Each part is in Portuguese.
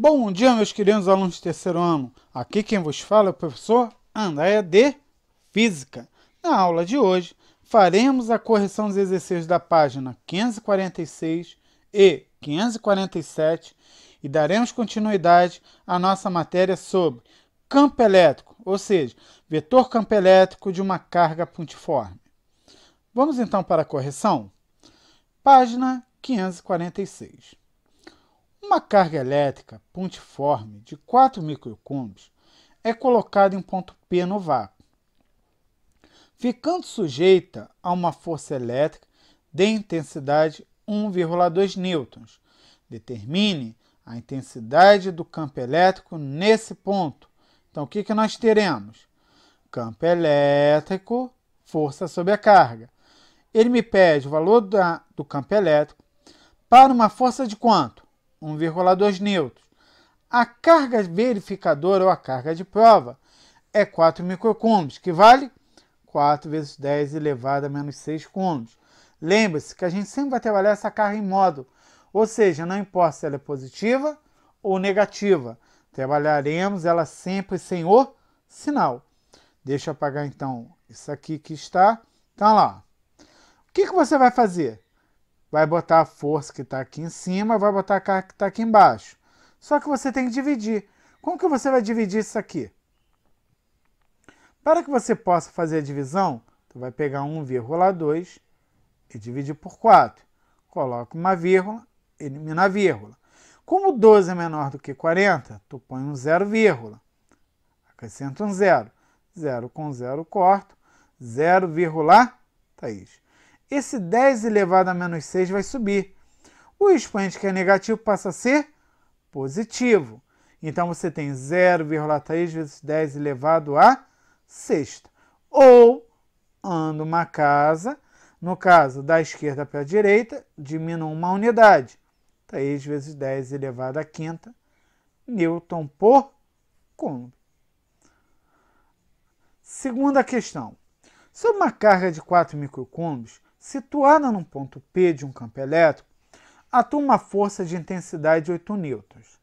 Bom dia, meus queridos alunos do terceiro ano. Aqui quem vos fala é o professor Andréia de Física. Na aula de hoje, faremos a correção dos exercícios da página 546 e 547 e daremos continuidade à nossa matéria sobre campo elétrico, ou seja, vetor campo elétrico de uma carga pontiforme. Vamos então para a correção? Página 546. Uma carga elétrica pontiforme de 4 microcoulombs é colocada em ponto P no vácuo, ficando sujeita a uma força elétrica de intensidade 1,2 newtons. Determine a intensidade do campo elétrico nesse ponto. Então, o que nós teremos? Campo elétrico, força sobre a carga. Ele me pede o valor do campo elétrico para uma força de quanto? 1,2 newtons. A carga verificadora ou a carga de prova é 4 microcoulombs, que vale 4 vezes 10 elevado a menos 6 coulombs. Lembre-se que a gente sempre vai trabalhar essa carga em módulo, ou seja, não importa se ela é positiva ou negativa, trabalharemos ela sempre sem o sinal. Deixa eu apagar então isso aqui que está. Então lá, o que você vai fazer? Vai botar a força que está aqui em cima, vai botar a carga que está aqui embaixo. Só que você tem que dividir. Como que você vai dividir isso aqui? Para que você possa fazer a divisão, tu vai pegar 1,2 e dividir por 4. Coloca uma vírgula, elimina a vírgula. Como 12 é menor do que 40, tu põe um 0, acrescenta um 0. 0 com 0 corto, 0,3. Esse 10 elevado a menos 6 vai subir. O expoente que é negativo passa a ser positivo. Então, você tem 0,3 vezes 10 elevado a sexta. Ou, anda uma casa, no caso da esquerda para a direita, diminui uma unidade. 3 vezes 10 elevado a quinta, newton por coulomb. Segunda questão. Sob uma carga de 4 microcoulombs, situada num ponto P de um campo elétrico, atua uma força de intensidade de 8 newtons.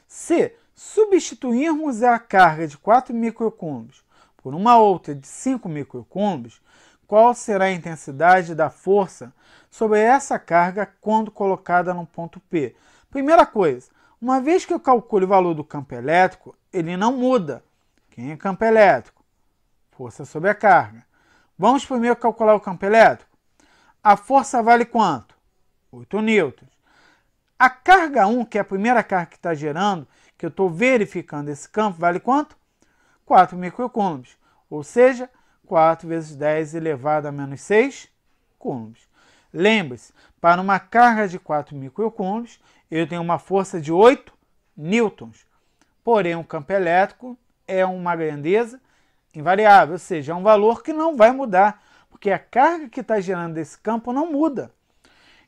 Se substituirmos a carga de 4 microcoulombs por uma outra de 5 microcoulombs, qual será a intensidade da força sobre essa carga quando colocada num ponto P? Primeira coisa, uma vez que eu calcule o valor do campo elétrico, ele não muda. Quem é campo elétrico? Força sobre a carga. Vamos primeiro calcular o campo elétrico. A força vale quanto? 8 newtons. A carga 1, que é a primeira carga que está gerando, que eu estou verificando esse campo, vale quanto? 4 microcoulombs. Ou seja, 4 vezes 10 elevado a menos 6 coulombs. Lembre-se, para uma carga de 4 microcoulombs, eu tenho uma força de 8 newtons. Porém, o campo elétrico é uma grandeza invariável, ou seja, é um valor que não vai mudar, porque a carga que está gerando esse campo não muda.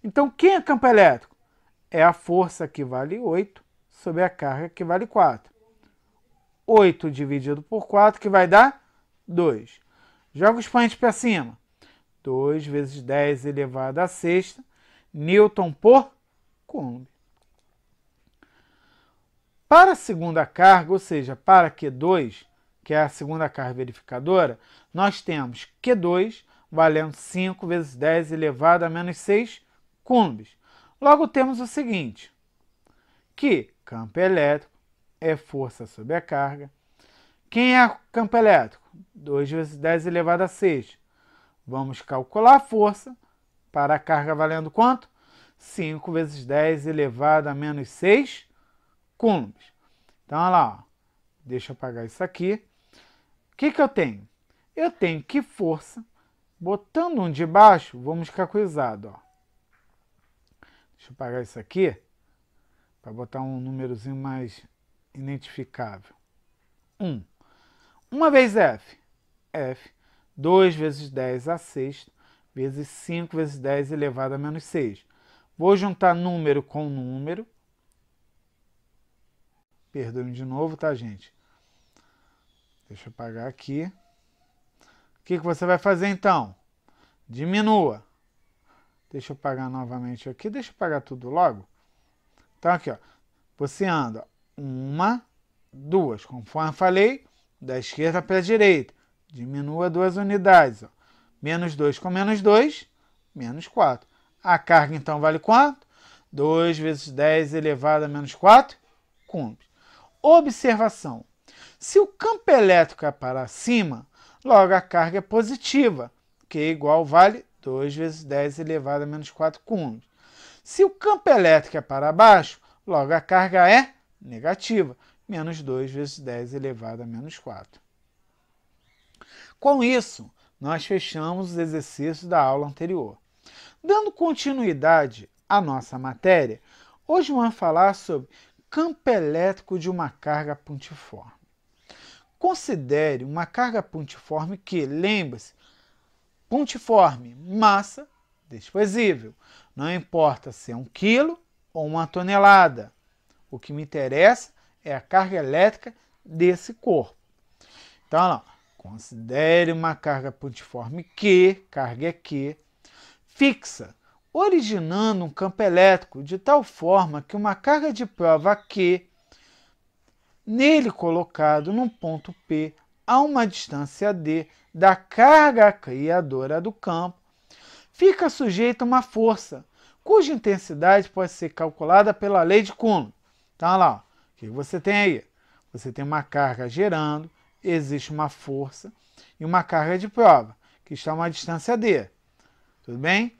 Então, quem é campo elétrico? É a força que vale 8 sobre a carga que vale 4. 8 dividido por 4, que vai dar 2. Joga o expoente para cima. 2 vezes 10 elevado a sexta, newton por coulomb. Para a segunda carga, ou seja, para Q2, que é a segunda carga verificadora, nós temos Q2 valendo 5 vezes 10 elevado a menos 6 coulombs. Logo temos o seguinte, que campo elétrico é força sobre a carga. Quem é campo elétrico? 2 vezes 10 elevado a 6. Vamos calcular a força para a carga valendo quanto? 5 vezes 10 elevado a menos 6 coulombs. Então, olha lá, ó. Deixa eu apagar isso aqui. O que eu tenho? Eu tenho que força, botando um de baixo, vamos ficar cuidado, ó. Deixa eu apagar isso aqui, para botar um númerozinho mais identificável. 1. 1 vezes F. F. 2 vezes 10 a sexta, vezes 5 vezes 10 elevado a menos 6. Vou juntar número com número. Perdoem de novo, tá, gente? Deixa eu apagar aqui. O que você vai fazer, então? Diminua. Deixa eu apagar novamente aqui. Deixa eu apagar tudo logo. Então, aqui, ó. você anda 1, 2. Conforme falei, da esquerda para a direita. Diminua 2 unidades. Ó. Menos 2 com menos 2, menos 4. A carga, então, vale quanto? 2 vezes 10 elevado a menos 4 coulombs. Observação. Se o campo elétrico é para cima, logo a carga é positiva, que é igual vale 2 vezes 10 elevado a menos 4 coulombs. Se o campo elétrico é para baixo, logo a carga é negativa, menos 2 vezes 10 elevado a menos 4. Com isso, nós fechamos os exercícios da aula anterior. Dando continuidade à nossa matéria, hoje vamos falar sobre campo elétrico de uma carga pontiforme. Considere uma carga pontiforme que, lembre-se, pontiforme, massa desprezível. Não importa se é 1 quilo ou 1 tonelada. O que me interessa é a carga elétrica desse corpo. Então, não. Considere uma carga pontiforme que, carga é que, fixa, originando um campo elétrico de tal forma que uma carga de prova Q, nele colocado num ponto P, a uma distância D da carga criadora do campo, fica sujeita a uma força, cuja intensidade pode ser calculada pela lei de Coulomb. Então, olha lá, ó, o que você tem aí? Você tem uma carga gerando, existe uma força e uma carga de prova, que está a uma distância D. Tudo bem?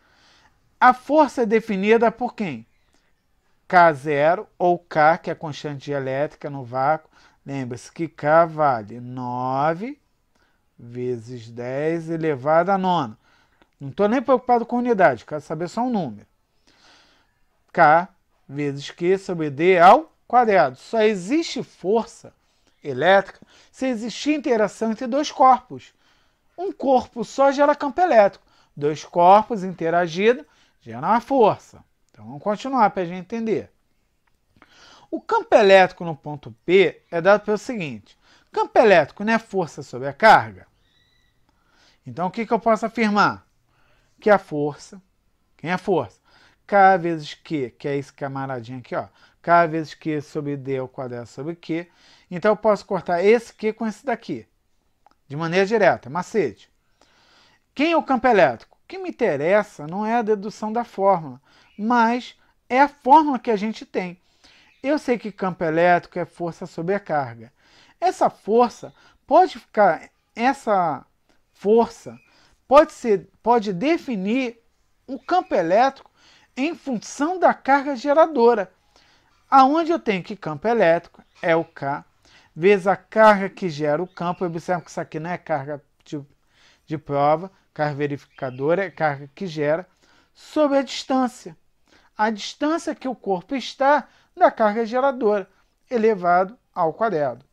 A força é definida por quem? K0 ou K, que é a constante dielétrica no vácuo. Lembre-se que K vale 9 vezes 10 elevado a 9. Não estou nem preocupado com unidade, quero saber só um número. K vezes Q sobre D ao quadrado. Só existe força elétrica se existir interação entre dois corpos. Um corpo só gera campo elétrico. Dois corpos interagindo geram uma força. Então vamos continuar para a gente entender. O campo elétrico no ponto P é dado pelo seguinte. Campo elétrico não é força sobre a carga? Então o que eu posso afirmar? Que a força, quem é a força? K vezes Q, que é esse camaradinho aqui, ó. K vezes Q sobre D ao quadrado sobre Q. Então eu posso cortar esse Q com esse daqui. De maneira direta, macete. Quem é o campo elétrico? O que me interessa não é a dedução da fórmula, mas é a fórmula que a gente tem. Eu sei que campo elétrico é força sobre a carga. Essa força pode definir o campo elétrico em função da carga geradora. Aonde eu tenho que campo elétrico é o K vezes a carga que gera o campo. Observe que isso aqui não é carga de prova, carga verificadora, é carga que gera, sobre a distância. A distância que o corpo está da carga geradora, elevado ao quadrado.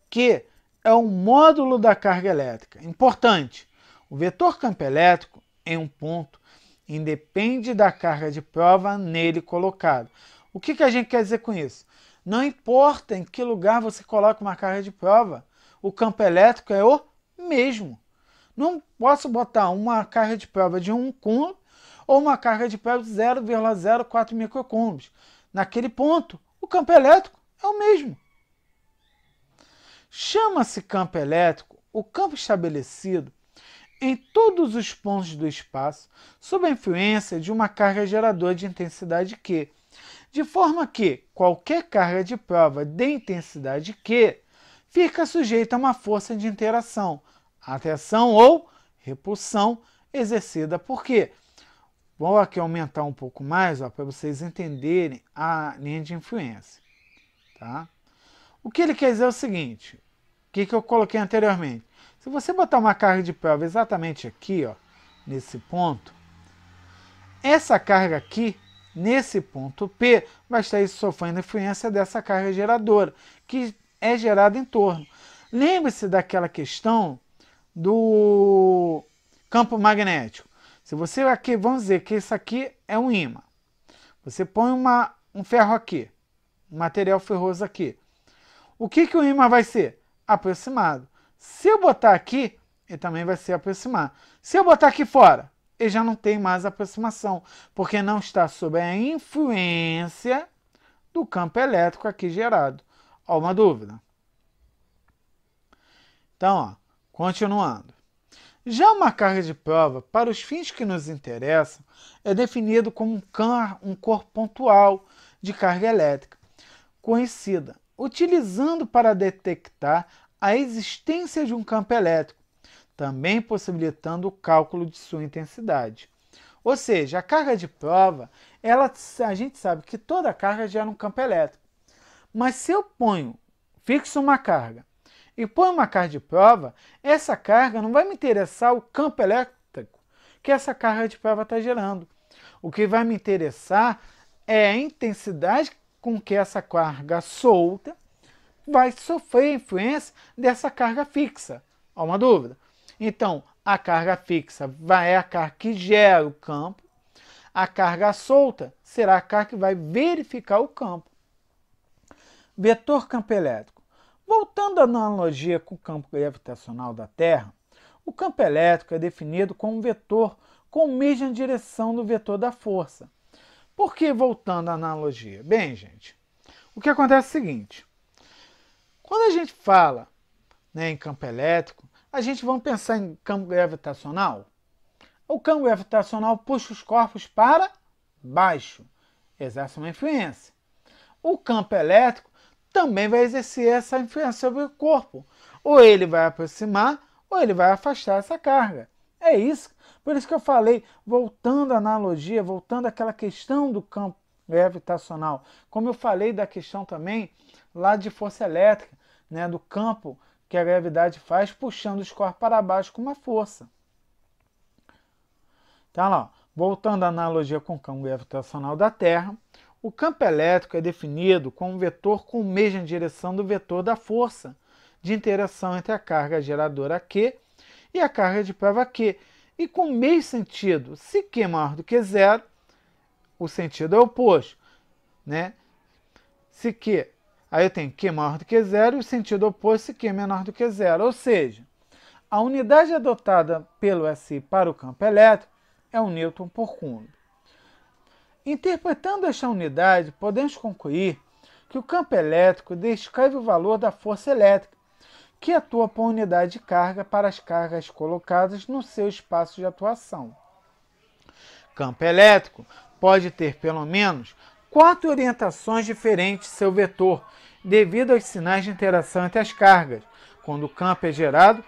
Que é o módulo da carga elétrica. Importante, o vetor campo elétrico em um ponto independe da carga de prova nele colocado. O que a gente quer dizer com isso? Não importa em que lugar você coloca uma carga de prova, o campo elétrico é o mesmo. Não posso botar uma carga de prova de 1 coulomb ou uma carga de prova de 0,04 microcoulombs. Naquele ponto, o campo elétrico é o mesmo. Chama-se campo elétrico o campo estabelecido em todos os pontos do espaço sob a influência de uma carga geradora de intensidade Q, de forma que qualquer carga de prova de intensidade Q fica sujeita a uma força de interação, atração ou repulsão exercida por Q. Vou aqui aumentar um pouco mais para vocês entenderem a linha de influência. Tá? O que ele quer dizer é o seguinte, o que eu coloquei anteriormente. Se você botar uma carga de prova exatamente aqui, ó, nesse ponto, essa carga aqui, nesse ponto P, vai estar sofrendo influência dessa carga geradora, que é gerada em torno. Lembre-se daquela questão do campo magnético. Se você aqui, vamos dizer que isso aqui é um ímã. Você põe um ferro aqui, um material ferroso aqui. O que o ímã vai ser? Aproximado. Se eu botar aqui, ele também vai ser aproximado. Se eu botar aqui fora, ele já não tem mais aproximação, porque não está sob a influência do campo elétrico aqui gerado. Alguma dúvida? Então, ó, continuando. Já uma carga de prova, para os fins que nos interessam, é definido como um corpo pontual de carga elétrica conhecida, utilizando para detectar a existência de um campo elétrico, também possibilitando o cálculo de sua intensidade. Ou seja, a carga de prova, a gente sabe que toda carga gera um campo elétrico. Mas se eu fixo uma carga e ponho uma carga de prova, essa carga não vai me interessar o campo elétrico que essa carga de prova está gerando. O que vai me interessar é a intensidade com que essa carga solta vai sofrer a influência dessa carga fixa. Há uma dúvida? Então, a carga fixa é a carga que gera o campo, a carga solta será a carga que vai verificar o campo. Vetor campo elétrico. Voltando à analogia com o campo gravitacional da Terra, o campo elétrico é definido como um vetor com a mesma direção do vetor da força. Por que voltando à analogia? Bem, gente, o que acontece é o seguinte. Quando a gente fala, em campo elétrico, a gente vai pensar em campo gravitacional. O campo gravitacional puxa os corpos para baixo, exerce uma influência. O campo elétrico também vai exercer essa influência sobre o corpo. Ou ele vai aproximar, ou ele vai afastar essa carga. É isso. Por isso que eu falei, voltando à analogia, voltando àquela questão do campo gravitacional. Como eu falei da questão também lá de força elétrica, do campo que a gravidade faz puxando os corpos para baixo com uma força. Então, lá, voltando à analogia com o campo gravitacional da Terra, o campo elétrico é definido como um vetor com a mesma direção do vetor da força de interação entre a carga geradora Q e a carga de prova Q, e com o mesmo sentido. Se Q é maior do que zero, o sentido é oposto. Se Q, aí eu tenho Q maior do que zero e o sentido oposto se Q é menor do que zero. Ou seja, a unidade adotada pelo SI para o campo elétrico é o Newton por Coulomb. Interpretando esta unidade, podemos concluir que o campo elétrico descreve o valor da força elétrica, que atua por unidade de carga para as cargas colocadas no seu espaço de atuação. Campo elétrico pode ter pelo menos 4 orientações diferentes de seu vetor, devido aos sinais de interação entre as cargas, quando o campo é gerado